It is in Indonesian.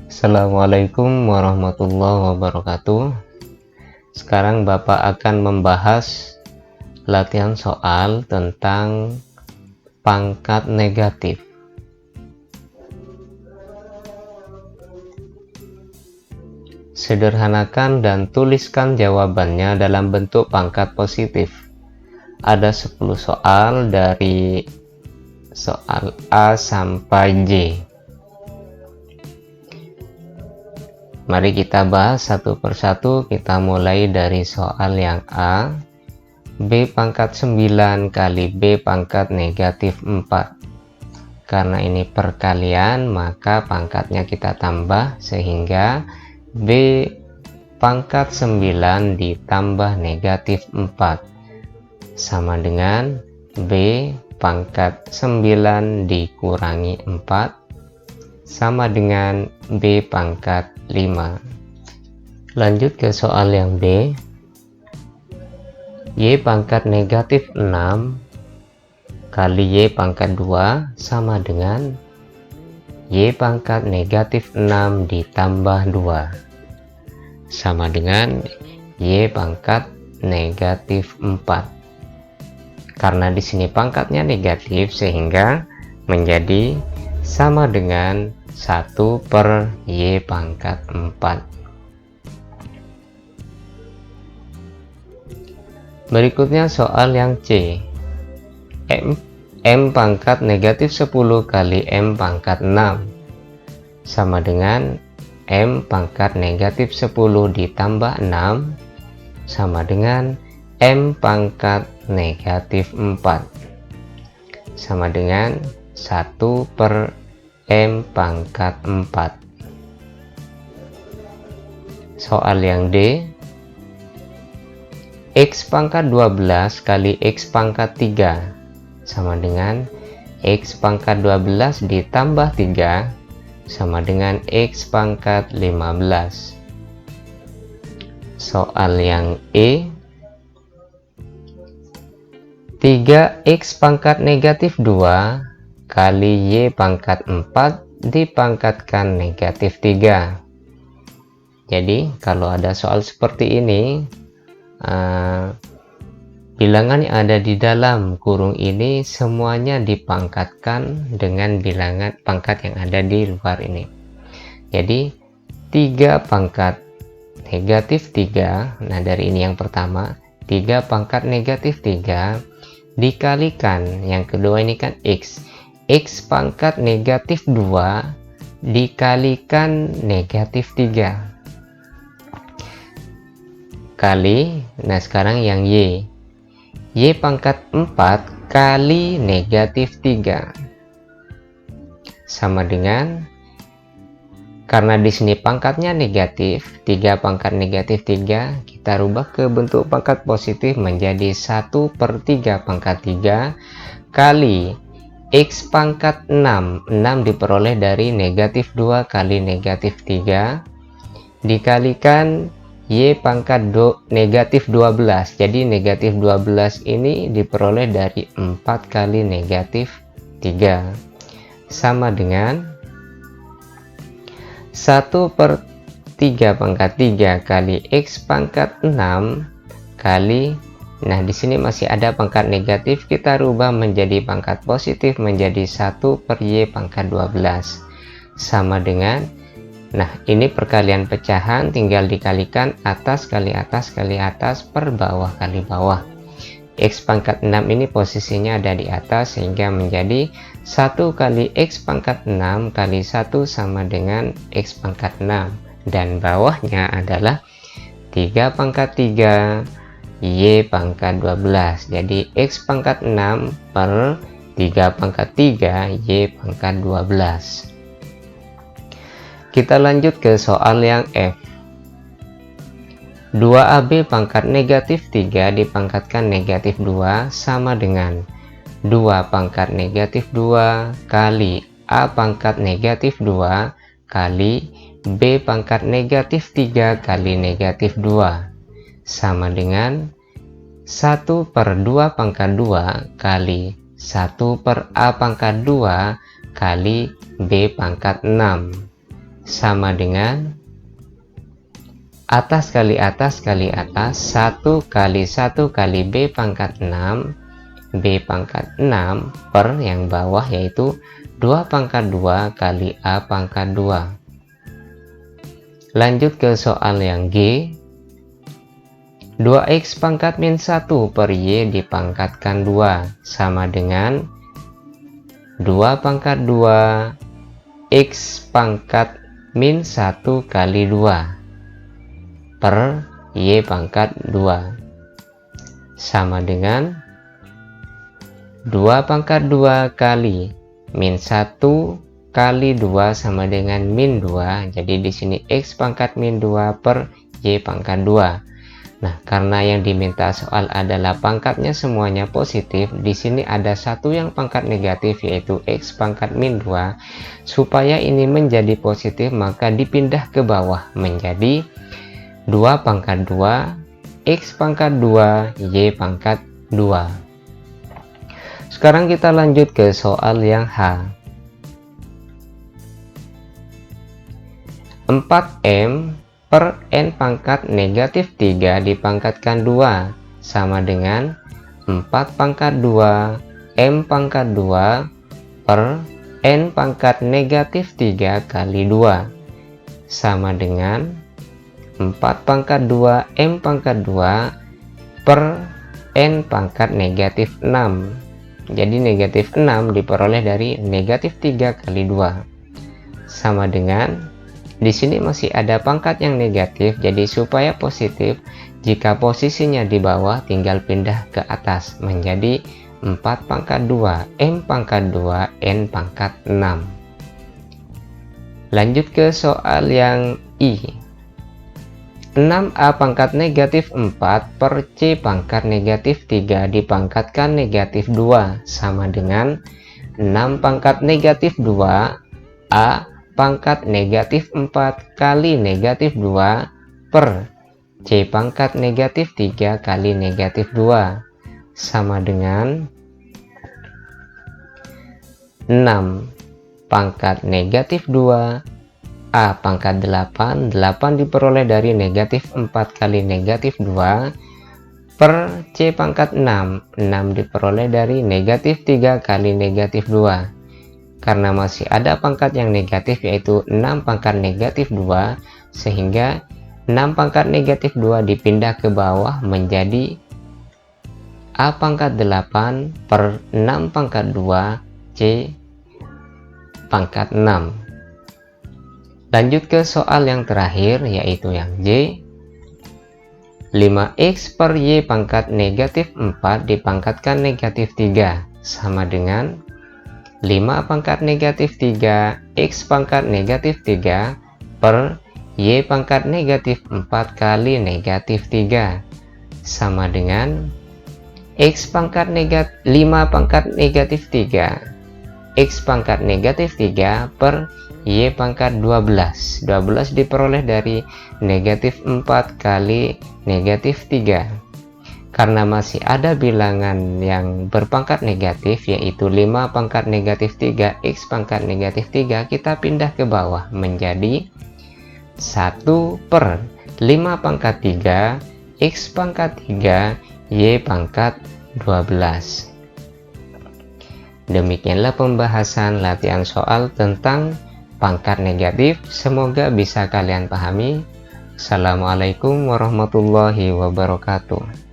Assalamualaikum warahmatullahi wabarakatuh. Sekarang Bapak akan membahas latihan soal tentang pangkat negatif. Sederhanakan dan tuliskan jawabannya dalam bentuk pangkat positif. Ada 10 soal dari soal A sampai J. Mari kita bahas satu persatu. Kita mulai dari soal yang A. B pangkat 9 kali B pangkat negatif 4. Karena ini perkalian, maka pangkatnya kita tambah, sehingga B pangkat 9 ditambah negatif 4 sama dengan B pangkat 9 dikurangi 4 sama dengan B pangkat 5. Lanjut ke soal yang B. Y pangkat negatif 6 kali Y pangkat 2 sama dengan Y pangkat negatif 6 ditambah 2 sama dengan Y pangkat negatif 4. Karena di sini pangkatnya negatif, sehingga menjadi sama dengan 1 per Y pangkat 4. Berikutnya soal yang C. M pangkat negatif 10 kali M pangkat 6 sama dengan M pangkat negatif 10 ditambah 6 sama dengan M pangkat negatif 4 sama dengan 1 per M pangkat 4. Soal yang D. X pangkat 12 kali X pangkat 3 sama dengan X pangkat 12 ditambah 3 sama dengan X pangkat 15. Soal yang E. 3X pangkat negatif 2 kali Y pangkat 4 dipangkatkan negatif 3. Jadi kalau ada soal seperti ini, bilangan yang ada di dalam kurung ini semuanya dipangkatkan dengan bilangan pangkat yang ada di luar ini. Jadi 3 pangkat negatif 3, nah dari ini yang pertama, 3 pangkat negatif 3 dikalikan, yang kedua ini kan X pangkat negatif 2 dikalikan negatif 3 kali, nah sekarang yang Y pangkat 4 kali negatif 3 sama dengan, karena di sini pangkatnya negatif, 3 pangkat negatif 3 kita rubah ke bentuk pangkat positif menjadi 1 per 3 pangkat 3 kali X pangkat 6 diperoleh dari negatif 2 kali negatif 3 dikalikan Y pangkat negatif 12. Jadi negatif 12 ini diperoleh dari 4 kali negatif 3 sama dengan 1 per 3 pangkat 3 kali X pangkat 6 kali, nah di sini masih ada pangkat negatif, kita rubah menjadi pangkat positif menjadi 1 per Y pangkat 12 sama dengan, nah ini perkalian pecahan, tinggal dikalikan atas kali atas kali atas per bawah kali bawah. X pangkat 6 ini posisinya ada di atas, sehingga menjadi 1 kali X pangkat 6 kali 1 sama dengan X pangkat 6, dan bawahnya adalah 3 pangkat 3 Y pangkat 12. Jadi X pangkat 6 per 3 pangkat 3 Y pangkat 12. Kita lanjut ke soal yang F. 2AB pangkat negatif 3 dipangkatkan negatif 2 sama dengan 2 pangkat negatif 2 kali A pangkat negatif 2 kali B pangkat negatif 3 kali negatif 2 sama dengan 1 per 2 pangkat 2 kali 1 per A pangkat 2 kali B pangkat 6 sama dengan atas kali atas kali atas 1 kali 1 kali B pangkat 6 B pangkat 6 per yang bawah yaitu 2 pangkat 2 kali A pangkat 2. Lanjut ke soal yang G. 2x pangkat min 1 per Y dipangkatkan 2 sama dengan 2 pangkat 2 X pangkat min 1 kali 2 per Y pangkat 2 sama dengan 2 pangkat 2 kali min 1 kali 2 sama dengan min 2. Jadi di sini X pangkat min 2 per Y pangkat 2. Nah, karena yang diminta soal adalah pangkatnya semuanya positif, di sini ada satu yang pangkat negatif yaitu X pangkat min 2. Supaya ini menjadi positif maka dipindah ke bawah menjadi 2 pangkat 2 X pangkat 2 Y pangkat 2. Sekarang kita lanjut ke soal yang H. 4M per N pangkat negatif 3 dipangkatkan 2 sama dengan 4 pangkat 2 M pangkat 2 per N pangkat negatif 3 kali 2 sama dengan 4 pangkat 2 M pangkat 2 per N pangkat negatif 6. Jadi negatif 6 diperoleh dari negatif 3 kali 2 sama dengan, di sini masih ada pangkat yang negatif, jadi supaya positif jika posisinya di bawah tinggal pindah ke atas menjadi 4 pangkat 2 M pangkat 2 N pangkat 6. Lanjut ke soal yang I. 6A pangkat negatif 4 per C pangkat negatif 3 dipangkatkan negatif 2 sama dengan 6 pangkat negatif 2 A pangkat negatif 4 kali negatif 2 per C pangkat negatif 3 kali negatif 2 sama dengan 6 pangkat negatif 2 A pangkat 8 diperoleh dari negatif 4 kali negatif 2 per C pangkat 6 diperoleh dari negatif 3 kali negatif 2. Karena masih ada pangkat yang negatif yaitu 6 pangkat negatif 2 sehingga 6 pangkat negatif 2 dipindah ke bawah menjadi A pangkat 8 per 6 pangkat 2 C pangkat 6. Lanjut ke soal yang terakhir yaitu yang J. 5x per Y pangkat negatif 4 dipangkatkan negatif 3 sama dengan 5 pangkat negatif 3 X pangkat negatif 3 per Y pangkat negatif 4 kali negatif 3 sama dengan X pangkat 5 pangkat negatif 3 X pangkat negatif 3 per Y pangkat 12 diperoleh dari negatif 4 kali negatif 3. Karena masih ada bilangan yang berpangkat negatif yaitu 5 pangkat negatif 3 X pangkat negatif 3, kita pindah ke bawah menjadi 1 per 5 pangkat 3 X pangkat 3 Y pangkat 12. Demikianlah pembahasan latihan soal tentang pangkat negatif, semoga bisa kalian pahami. Assalamualaikum warahmatullahi wabarakatuh.